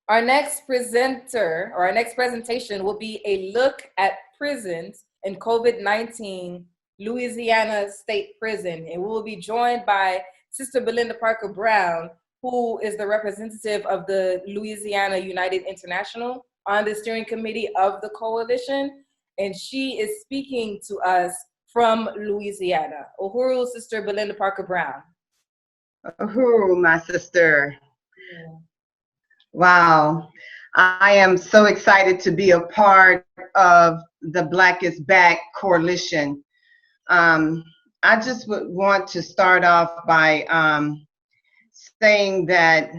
Our next presenter, or our next presentation, will be a look at prisons and COVID-19 Louisiana State Prison. And we will be joined by Sister Belinda Parker Brown, who is the representative of the Louisiana United International on the steering committee of the coalition. And she is speaking to us from Louisiana. Uhuru, Sister Belinda Parker Brown. Uhuru, my sister. Yeah. Wow. I am so excited to be a part of the Black is Back coalition. I just would want to start off by saying that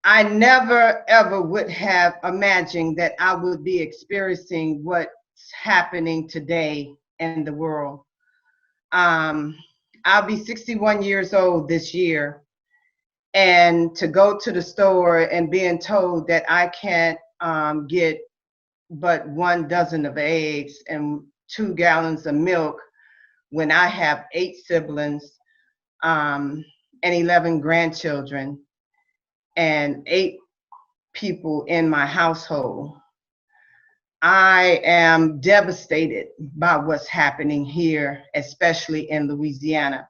I never ever would have imagined that I would be experiencing what's happening today in the world. I'll be 61 years old this year. And to go to the store and being told that I can't get but 1 dozen of eggs and 2 gallons of milk when I have 8 siblings and 11 grandchildren and 8 people in my household. I am devastated by what's happening here, especially in Louisiana.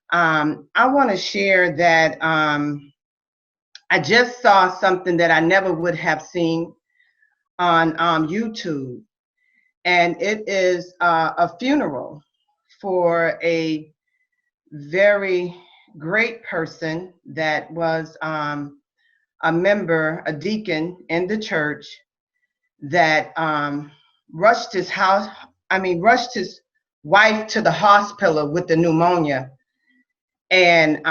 I want to share that I just saw something that I never would have seen on YouTube, and it is a funeral for a very great person that was a member, a deacon in the church that rushed his wife to the hospital with the pneumonia. And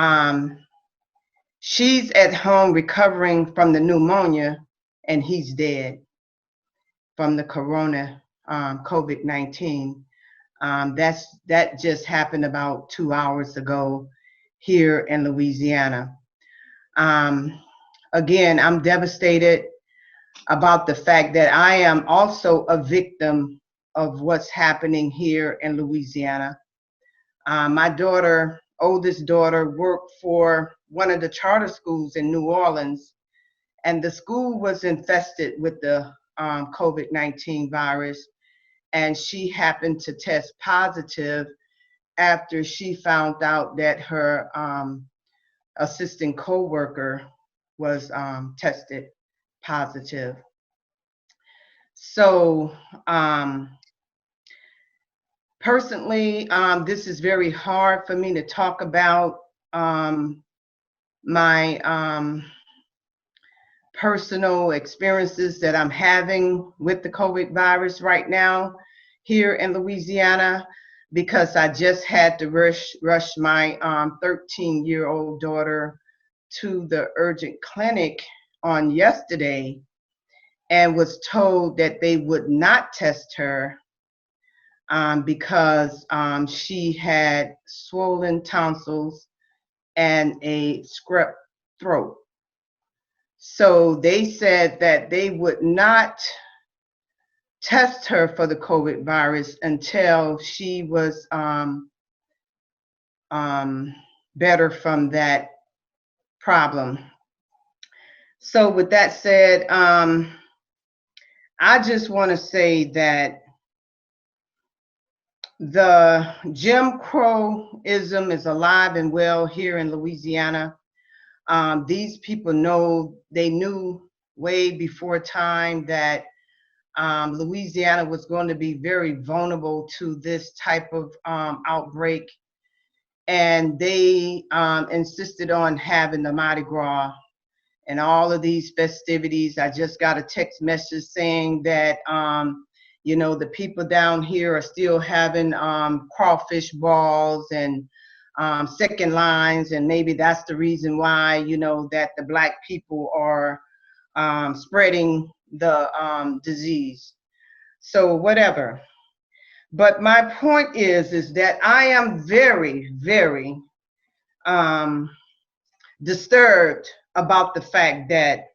she's at home recovering from the pneumonia, and he's dead from the COVID-19. That just happened about 2 hours ago here in Louisiana. Again, I'm devastated about the fact that I am also a victim of what's happening here in Louisiana. My oldest daughter worked for one of the charter schools in New Orleans, and the school was infested with the COVID-19 virus, and she happened to test positive after she found out that her assistant co-worker was tested positive. So personally, this is very hard for me to talk about my personal experiences that I'm having with the COVID virus right now here in Louisiana, because I just had to rush my 13-year-old daughter to the urgent clinic on yesterday and was told that they would not test her because she had swollen tonsils and a strep throat. So they said that they would not test her for the COVID virus until she was better from that problem. So with that said, I just want to say that the Jim Crow-ism is alive and well here in Louisiana. These people knew way before time that Louisiana was going to be very vulnerable to this type of outbreak. And they insisted on having the Mardi Gras and all of these festivities. I just got a text message saying that the people down here are still having crawfish balls and second lines, and maybe that's the reason why, that the Black people are spreading the disease. So whatever. But my point is that I am very, very disturbed about the fact that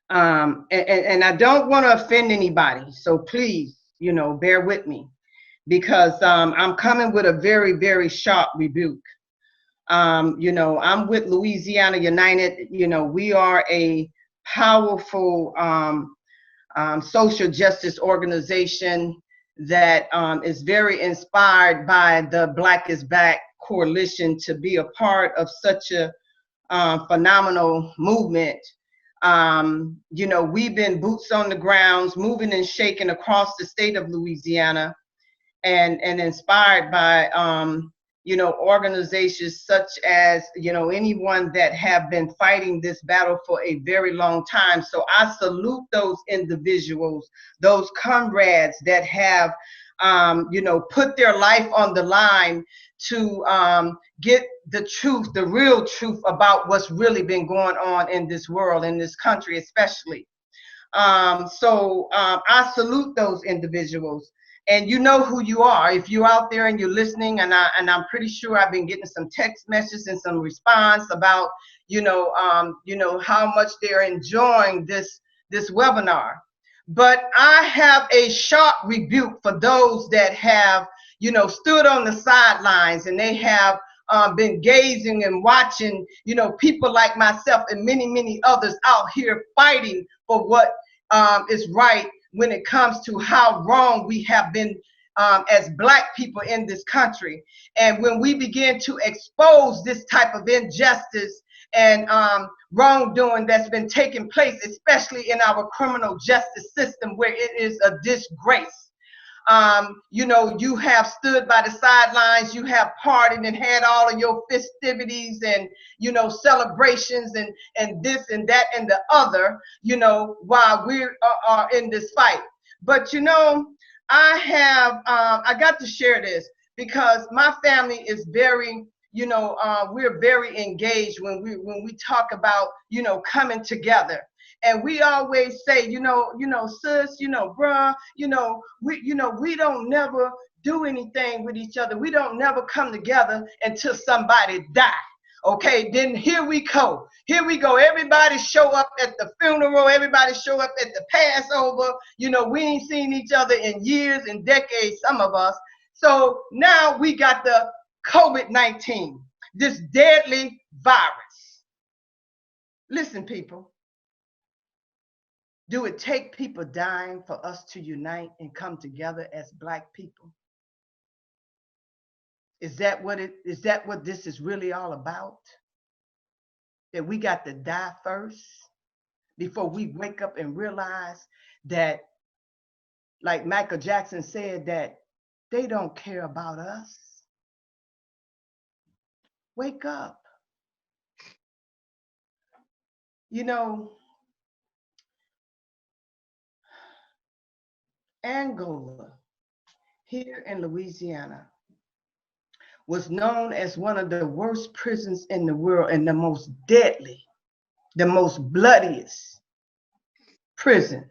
and I don't want to offend anybody, so please, bear with me, because I'm coming with a very, very sharp rebuke. You know, I'm with Louisiana United. You know, we are a powerful social justice organization that is very inspired by the Black is Back coalition to be a part of such a phenomenal movement. You know, we've been boots on the grounds, moving and shaking across the state of Louisiana, and inspired by you know, organizations such as, you know, anyone that have been fighting this battle for a very long time. So I salute those individuals, those comrades that have you know, put their life on the line to get the truth, the real truth about what's really been going on in this world, in this country especially. I salute those individuals, and you know who you are. If you're out there and you're listening, and I'm pretty sure I've been getting some text messages and some response about, you know, how much they're enjoying this webinar. But I have a sharp rebuke for those that have, you know, stood on the sidelines, and they have been gazing and watching, you know, people like myself and many others out here fighting for what is right when it comes to how wrong we have been as Black people in this country. And when we begin to expose this type of injustice and wrongdoing that's been taking place, especially in our criminal justice system, where it is a disgrace. You know, you have stood by the sidelines, you have partied and had all of your festivities and, you know, celebrations and this and that and the other, you know, while we are in this fight. But, you know, I got to share this because my family is very, you know, we're very engaged when we talk about, you know, coming together. And we always say, you know, sis, you know, bruh, we don't never do anything with each other. We don't never come together until somebody die. Okay, then here we go. Here we go. Everybody show up at the funeral. Everybody show up at the Passover. You know, we ain't seen each other in years and decades, some of us. So now we got the COVID-19, this deadly virus. Listen, people. Do it take people dying for us to unite and come together as Black people? Is that what this is really all about? That we got to die first before we wake up and realize that, like Michael Jackson said, that they don't care about us. Wake up. You know, Angola, here in Louisiana, was known as one of the worst prisons in the world and the most deadly, the most bloodiest prison.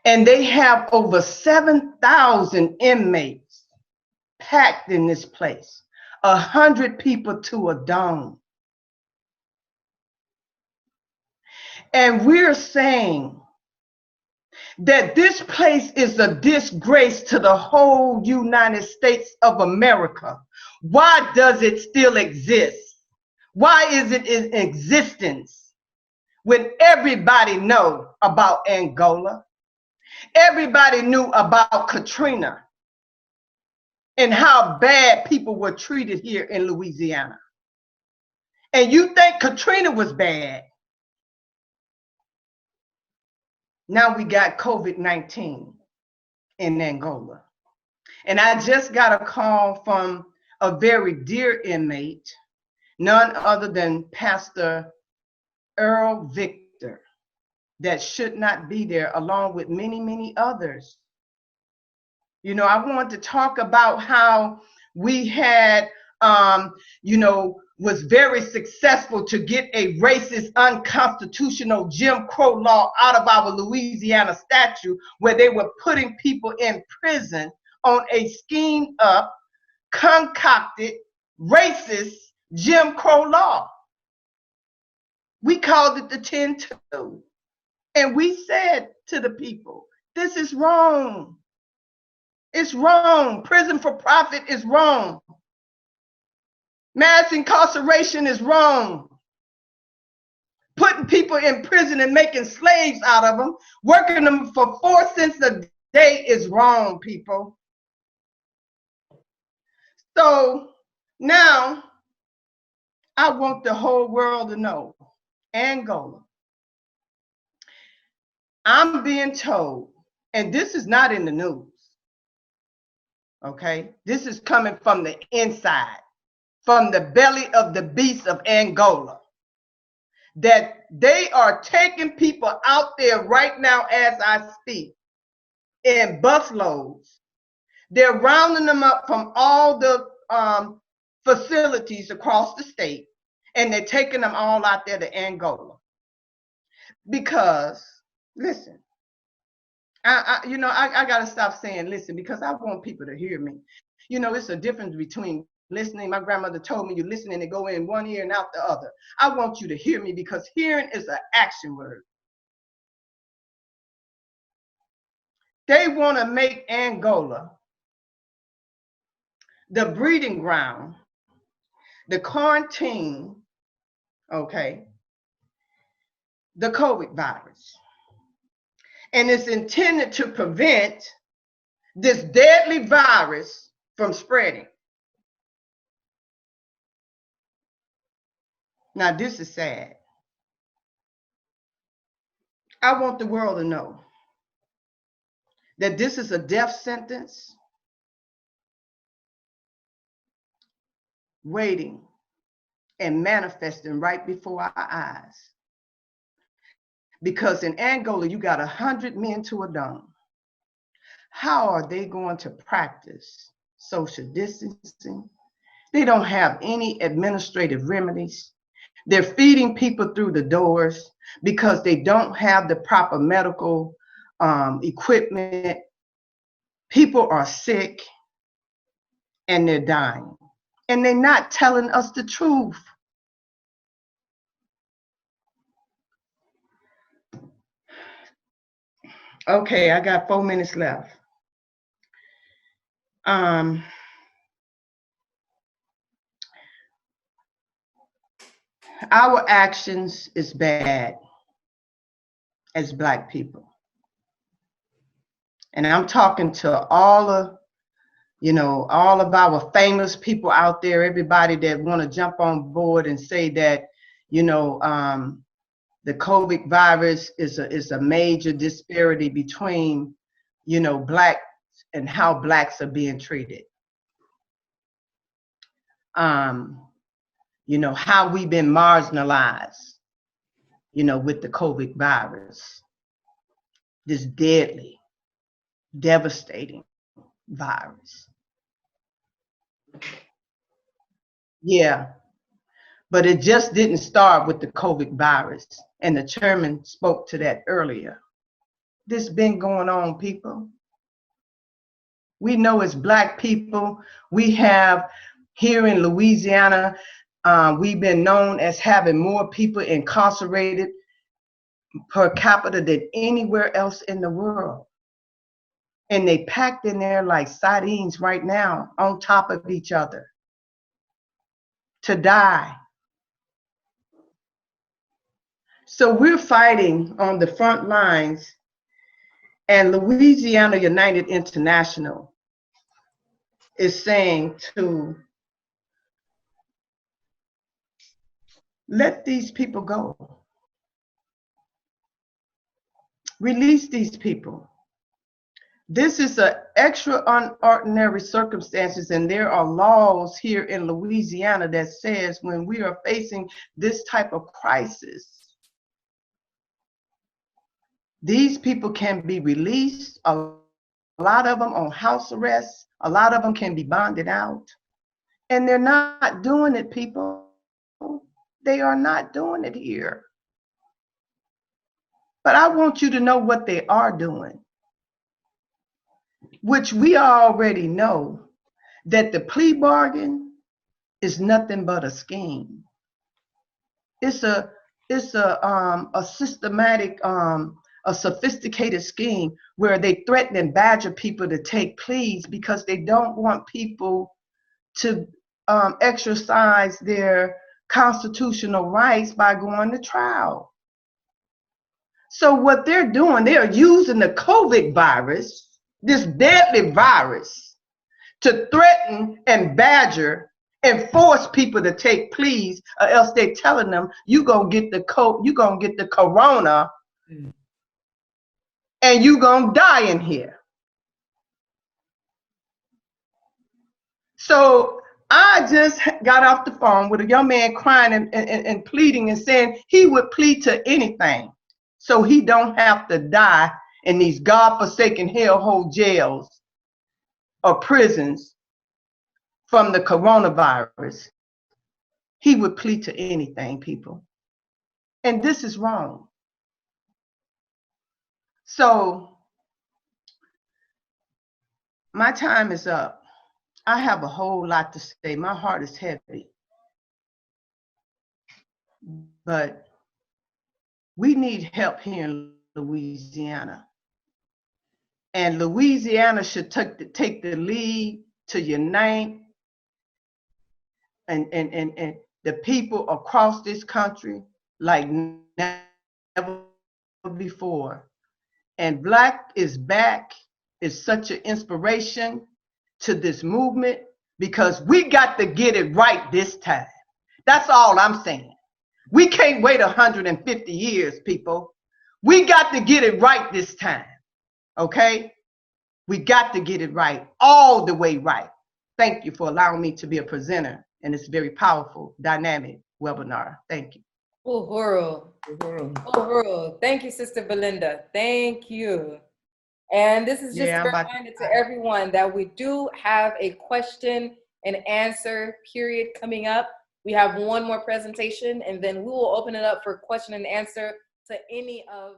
And they have over 7,000 inmates packed in this place, 100 people to a dome. And we're saying that this place is a disgrace to the whole United States of America. Why does it still exist? Why is it in existence when everybody knows about Angola? Everybody knew about Katrina and how bad people were treated here in Louisiana. And you think Katrina was bad? Now we got COVID-19 in Angola. And I just got a call from a very dear inmate, none other than Pastor Earl Victor, that should not be there, along with many others. You know, I want to talk about how we had, you know, was very successful to get a racist, unconstitutional Jim Crow law out of our Louisiana statute, where they were putting people in prison on a schemed up, concocted, racist Jim Crow law. We called it the 10-2. And we said to the people, this is wrong. It's wrong. Prison for profit is wrong. Mass incarceration is wrong. Putting people in prison and making slaves out of them, working them for 4 cents a day is wrong, people. So now I want the whole world to know, Angola. I'm being told, and this is not in the news, okay? This is coming from the inside, from the belly of the beast of Angola, that they are taking people out there right now as I speak in busloads. They're rounding them up from all the facilities across the state, and they're taking them all out there to Angola. Because, listen, I got to stop saying listen, because I want people to hear me. It's a difference between listening. My grandmother told me you listening and go in one ear and out the other. I want you to hear me, because hearing is an action word. They want to make Angola the breeding ground, the quarantine, okay, the COVID virus. And it's intended to prevent this deadly virus from spreading. Now, this is sad. I want the world to know that this is a death sentence waiting and manifesting right before our eyes. Because in Angola, you got 100 men to a dome. How are they going to practice social distancing? They don't have any administrative remedies. They're feeding people through the doors because they don't have the proper medical equipment. People are sick and they're dying. And they're not telling us the truth. Okay, I got 4 minutes left. Our actions is bad as Black people. And I'm talking to all of our famous people out there, everybody that want to jump on board and say that, the COVID virus is a major disparity between, Blacks and how Blacks are being treated. How we've been marginalized, with the COVID virus, this deadly, devastating virus. Yeah, but it just didn't start with the COVID virus. And the chairman spoke to that earlier. This been going on, people. We know as Black people, we have here in Louisiana, we've been known as having more people incarcerated per capita than anywhere else in the world. And they packed in there like sardines right now on top of each other to die. So we're fighting on the front lines, and Louisiana United International is saying to let these people go. Release these people. This is an extraordinary circumstances, and there are laws here in Louisiana that says when we are facing this type of crisis, these people can be released, a lot of them on house arrest, a lot of them can be bonded out, and they're not doing it, people. They are not doing it here. But I want you to know what they are doing, which we already know, that the plea bargain is nothing but a scheme. It's a systematic, a sophisticated scheme where they threaten and badger people to take pleas because they don't want people to exercise their constitutional rights by going to trial. So what they're doing, they are using the COVID virus, this deadly virus, to threaten and badger and force people to take pleas, or else they're telling them you're gonna get the corona, and you're gonna die in here. So I just got off the phone with a young man crying and pleading and saying he would plead to anything so he don't have to die in these godforsaken hellhole jails or prisons from the coronavirus. He would plead to anything, people. And this is wrong. So my time is up. I have a whole lot to say. My heart is heavy. But we need help here in Louisiana. And Louisiana should take the lead to unite and the people across this country like never before. And Black is Back is such an inspiration to this movement because we got to get it right this time. That's all I'm saying. We can't wait 150 years, people. We got to get it right this time, okay? We got to get it right, all the way right. Thank you for allowing me to be a presenter in this very powerful, dynamic webinar. Thank you. Uhuru. Uhuru. Thank you, Sister Belinda. Thank you. And this is just a reminder to everyone that we do have a question and answer period coming up. We have one more presentation, and then we will open it up for question and answer to any of